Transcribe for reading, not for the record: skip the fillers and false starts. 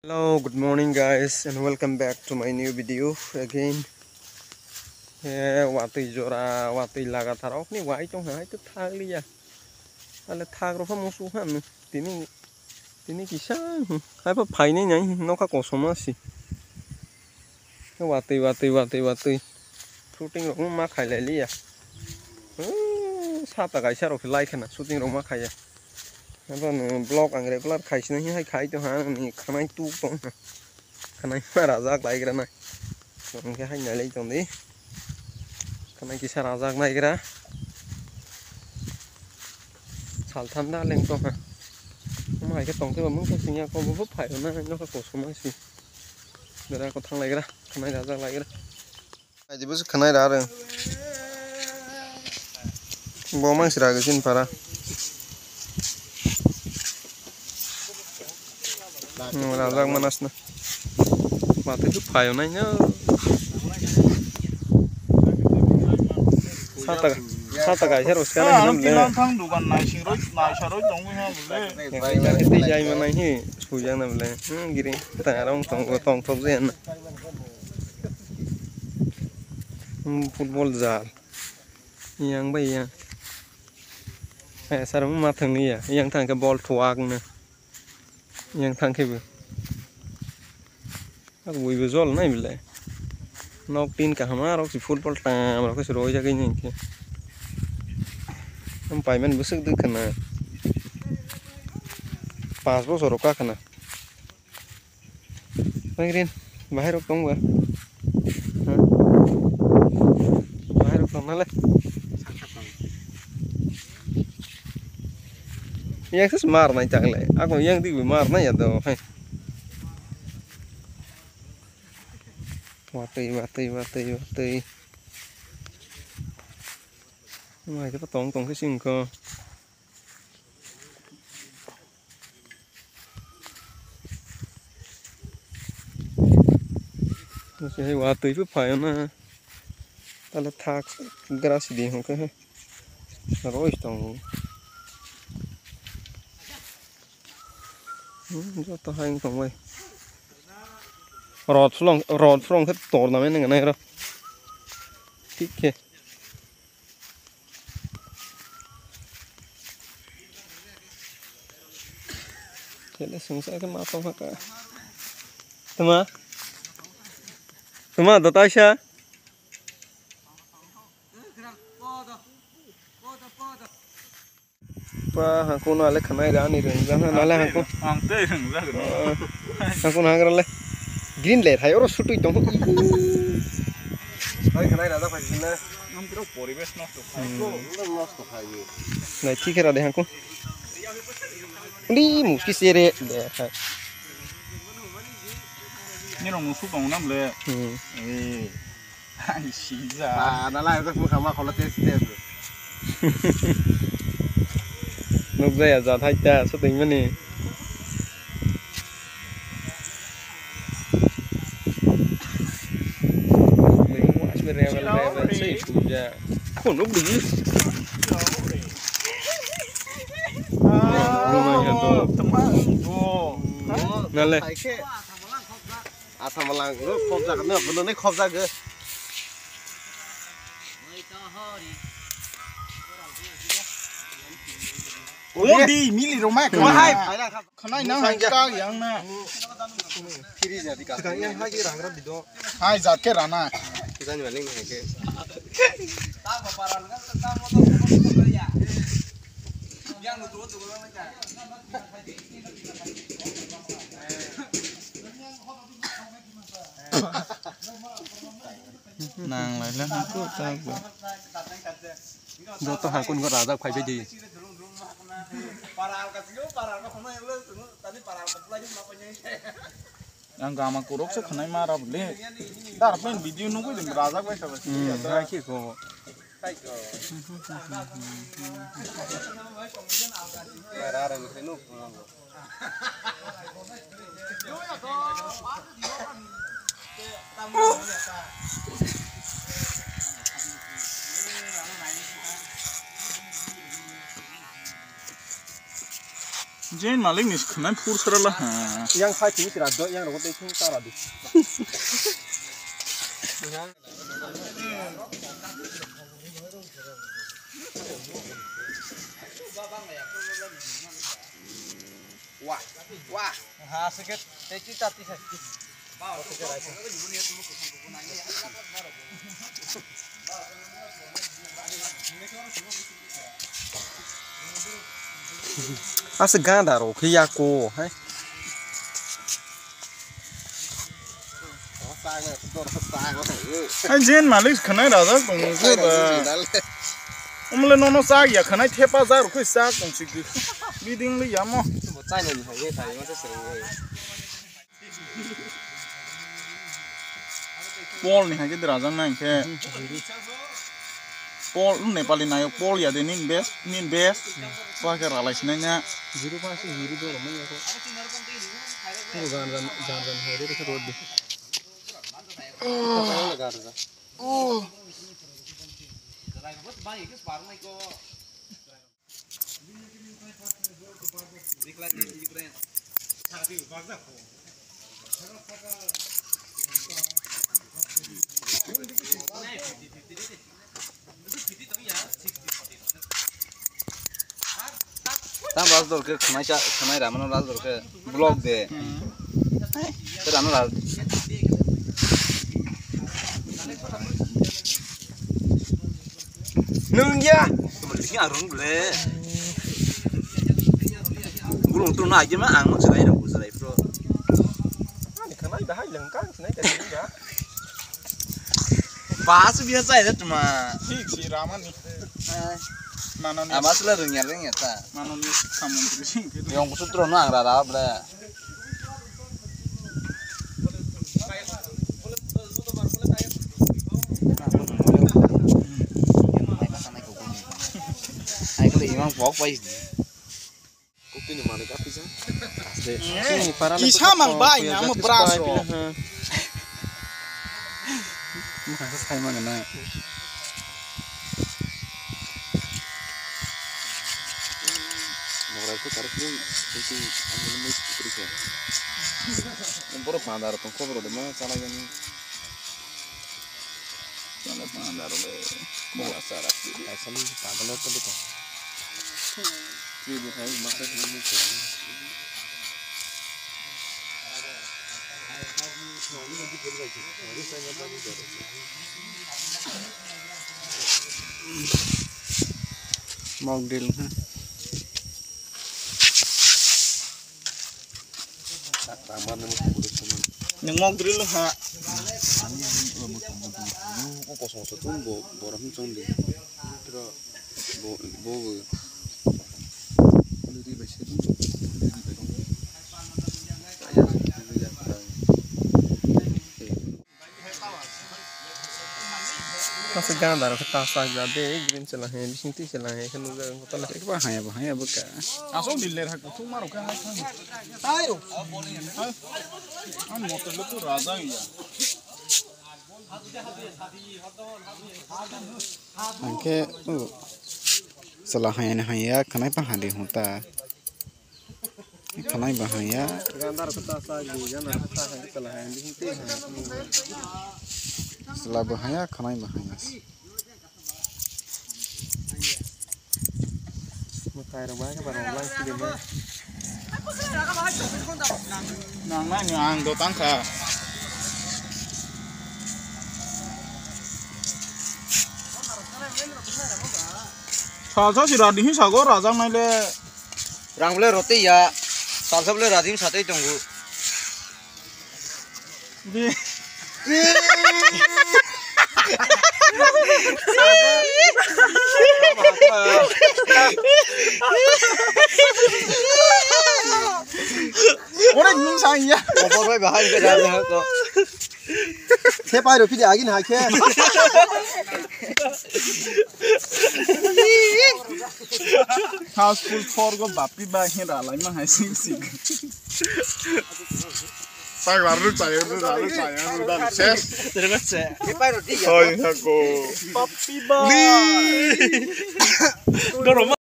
Hello, good morning guys and welcome back to my new video again. Wati jora wati laga tharok ni wai chong hai tu thag liya. Ale thag ro pha musu han tini tini kisang hai pha phai ni nhai no ka ko soma si. Wati shooting ro ma khai le liya. Sa ta gai sa ro lai khana shooting ro ma khai ya. Apa blog angre pelar khai sini hai khai to han ni khanai tu tong. Khanai ma razak lai gra na. Ke hai na lai tong di. Khanai kisa razak nai gra. Sal thanda leng to ha. Mai cái tong ke ba mung ke sinya ko bu phai na no ka ko soma si. Dara ko thang lai gra. Khanai razak lai gra. Ai di bus khanai ra re. Bo mang sira ke sin para. Razak manas na. Mate tu phai na nya. Sata gai ser उसका ना हम ले thang dukan nai saroi tong ha bole cái dây mà này hi sui giang nằm lên gini ta rong tong thop zen football zar yang bay ya sarung ma thang ni ya yang thang cái ball thuak nè yang thang cái bự các bụi visual này bile nok tin cả hama rong si football ta mà cái soi ra cái gì kia हम पाइमेंट बसक दे खना 5 बছर का खना नगरिन बाहर रखूं बा बाहर रखूं ना ले yang ses mar na changle aku yang di mar na ya do hai watai mai cái tong cái sinh cơ nó sẽ qua tới phía phải nó ta là thác grass đi không cái rồi tong cho ta hay tong vậy rod from cái tổ nào mấy này rồi thích kì Kaya sungsa kan matang haka. Tama datay siya. Pa hangko na ale khanai ra ni ren jang na le hangko. ang te reng ra gno Hangko na gra le. Green le thai oro sutui tong. Hai khanai ra da phai na. nam tro poribesh নষ্ট খাই Nai ঠিক ra de hangko. Đi muski sere de. ni rong musu tong nam le ai xí ra nó lại các phương mà không là test Lúc đây giờ thay ta xuất tình vấn nè. Mình quá sẽ rèo xây chủ ra. Khổ lúc đi. Nè lên. à thằng mà làm nó không ra cái nước nó lấy không ra cơ 오 đi mili rong mai mà hai phải là không khanai na hai ka yang na khi đi giờ đi cả Sekarang yang hai kira ngra bido. hai jat ke rana kita nyulik nih ke nàng lại lên cô ta Đó to hàng con có ra phải cái gì? ang gama kurok se khanai mara bole dar pen video nu ko dim raja ko sabas Hai ki ko. ra rồi thấy nụ Jen maling nis kena pur seralah. Yang khai kini tidak ada, yang rokok itu tak ada. Wah, wah. Ha sedikit, teki tati saya. Aseganda ro khiyako, hai. Jen maling kena raja tunggu dah. Umle nono sag ya kena tepa zar ku sag tunggu sih. Biding li yamo. Paul nih hanya derajat naik ke. Paul Nepali naik Paul ya deh nin best. Pakai ralai senenya. Zero pas zero do ramai aku. Itu jangan hari itu road deh. Tam razdor ke khnai ramano razdor ke blog de. Te ramano raz. Nung ya. Ini arung ble. Gulung tu na aja mah ang selai dah selai bro. Ini karena dah lengkap, senai tadi ya. Pas biasa aja cuma. ঠিক sih raman nih. Mana nih? Abas lah rengyar ta. Mana nih kamu sih? Yang kusut terus nang rara ble. Imang pok pais. Kutu ni mana kapi sah? Sini para Isa mang bay na mo braso. Masa saya mana na. Moral tu tarik ni, jadi ambil mus terus ya. Nombor pandar tu kau berada mana salah yang ni. Salah pandar le. Mau sarak. Asal ni pandar tu betul. Ini bukan maksud ini. Model ha. Taman ni buruk teman. Yang model ha. Aku kosong satu borang macam ni. Kira bo di besi tu. Masa ganda ro kita saja deh, green celah है, बिसिंती celah है, kan udah kita lah. Bahaya buka. Asal diler hak tu maru kan. Tayo. An motor tu raja ya. Angke selahayan hanya kanai pahadi hunta kanai bahaya Ganda ro kita saja, ganda ro kita saja celah है, बिसिंती है. selah bahaya kanai bahaya Mutai ro bahaya baru online sih deh. Nang mana yang do tangka. Salsa si radhi sago raja maile. Rang boleh roti ya. Salsa boleh radhi satu tunggu. Di. Orang ni saya. Apa bahaya ke dalam tu. Saya pai ro pidi agi na ke. House full for go bapi bahin ralai mah hasil sih. Saya baru saya udah ses. Terus saya. Kipai roti ya. Saya aku. Papi bah.